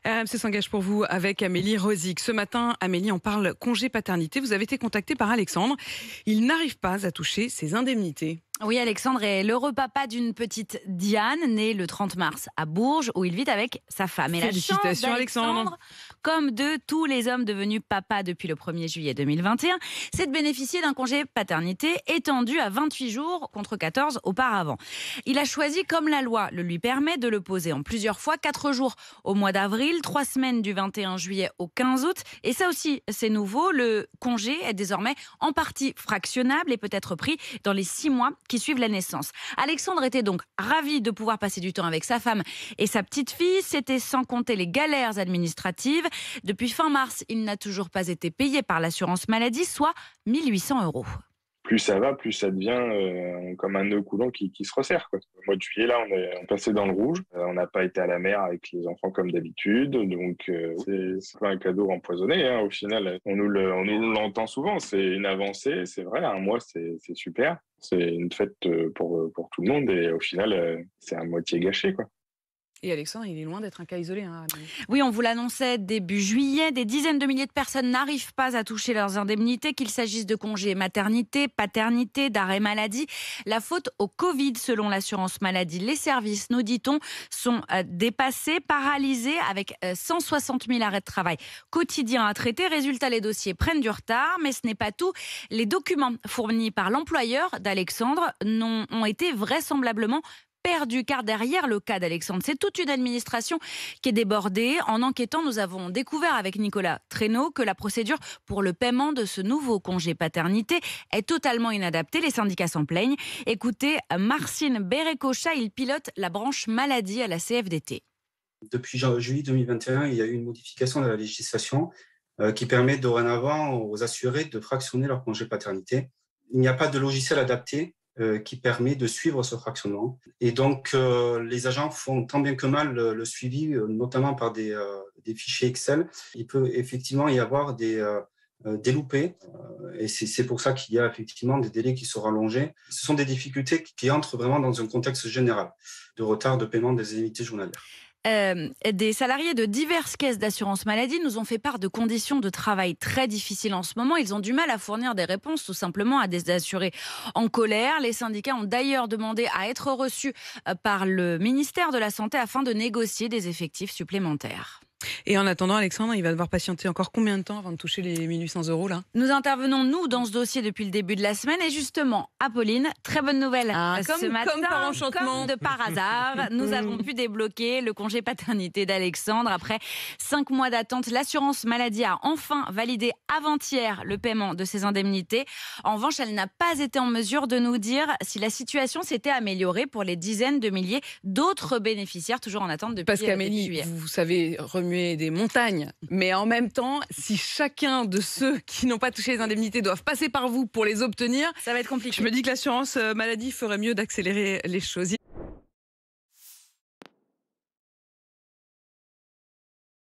RMC s'engage pour vous avec Amélie Rosic. Ce matin, Amélie, on parle congé paternité. Vous avez été contactée par Alexandre. Il n'arrive pas à toucher ses indemnités. Oui, Alexandre est l'heureux papa d'une petite Diane, née le 30 mars à Bourges, où il vit avec sa femme. Et la chance d'Alexandre, comme de tous les hommes devenus papa depuis le 1er juillet 2021, c'est de bénéficier d'un congé paternité étendu à 28 jours contre 14 auparavant. Il a choisi, comme la loi le lui permet, de le poser en plusieurs fois, 4 jours au mois d'avril, 3 semaines du 21 juillet au 15 août. Et ça aussi, c'est nouveau. Le congé est désormais en partie fractionnable et peut être pris dans les 6 mois qui suivent la naissance. Alexandre était donc ravi de pouvoir passer du temps avec sa femme et sa petite fille. C'était sans compter les galères administratives. Depuis fin mars, il n'a toujours pas été payé par l'assurance maladie, soit 1 800 €. Plus ça va, plus ça devient comme un nœud coulant qui se resserre, quoi. Au mois de juillet, là, on est passé dans le rouge. On n'a pas été à la mer avec les enfants comme d'habitude. Donc, c'est pas un cadeau empoisonné, hein. Au final, on nous l'entend souvent. C'est une avancée, c'est vrai. Un mois, c'est super. C'est une fête pour tout le monde. Et au final, c'est à moitié gâché, quoi. Et Alexandre, il est loin d'être un cas isolé. Hein. Oui, on vous l'annonçait début juillet. Des dizaines de milliers de personnes n'arrivent pas à toucher leurs indemnités, qu'il s'agisse de congés maternité, paternité, d'arrêt maladie. La faute au Covid, selon l'assurance maladie. Les services, nous dit-on, sont dépassés, paralysés, avec 160 000 arrêts de travail quotidiens à traiter. Résultat, les dossiers prennent du retard, mais ce n'est pas tout. Les documents fournis par l'employeur d'Alexandre ont été vraisemblablement perdu, car derrière le cas d'Alexandre, c'est toute une administration qui est débordée. En enquêtant, nous avons découvert avec Nicolas Traîneau que la procédure pour le paiement de ce nouveau congé paternité est totalement inadaptée. Les syndicats s'en plaignent. Écoutez, Marcin Bérécocha, il pilote la branche maladie à la CFDT. Depuis juillet 2021, il y a eu une modification de la législation qui permet dorénavant aux assurés de fractionner leur congé paternité. Il n'y a pas de logiciel adapté qui permet de suivre ce fractionnement. Et donc, les agents font tant bien que mal le suivi, notamment par des fichiers Excel. Il peut effectivement y avoir des loupés, et c'est pour ça qu'il y a effectivement des délais qui sont rallongés. Ce sont des difficultés qui entrent vraiment dans un contexte général de retard de paiement des indemnités journalières. Des salariés de diverses caisses d'assurance maladie nous ont fait part de conditions de travail très difficiles en ce moment. Ils ont du mal à fournir des réponses tout simplement à des assurés en colère. Les syndicats ont d'ailleurs demandé à être reçus par le ministère de la Santé afin de négocier des effectifs supplémentaires. Et en attendant, Alexandre, il va devoir patienter encore combien de temps avant de toucher les 1 800 € là ? Nous intervenons, nous, dans ce dossier depuis le début de la semaine. Et justement, Apolline, très bonne nouvelle ce matin. Comme par enchantement. Comme de par hasard, nous avons pu débloquer le congé paternité d'Alexandre. Après 5 mois d'attente, l'assurance maladie a enfin validé avant-hier le paiement de ses indemnités. En revanche, elle n'a pas été en mesure de nous dire si la situation s'était améliorée pour les dizaines de milliers d'autres bénéficiaires, toujours en attente depuis Parce qu'Amélie, juillet. vous savez remuer des montagnes, mais en même temps, si chacun de ceux qui n'ont pas touché les indemnités doivent passer par vous pour les obtenir, Ça va être compliqué. je me dis que l'assurance maladie ferait mieux d'accélérer les choses.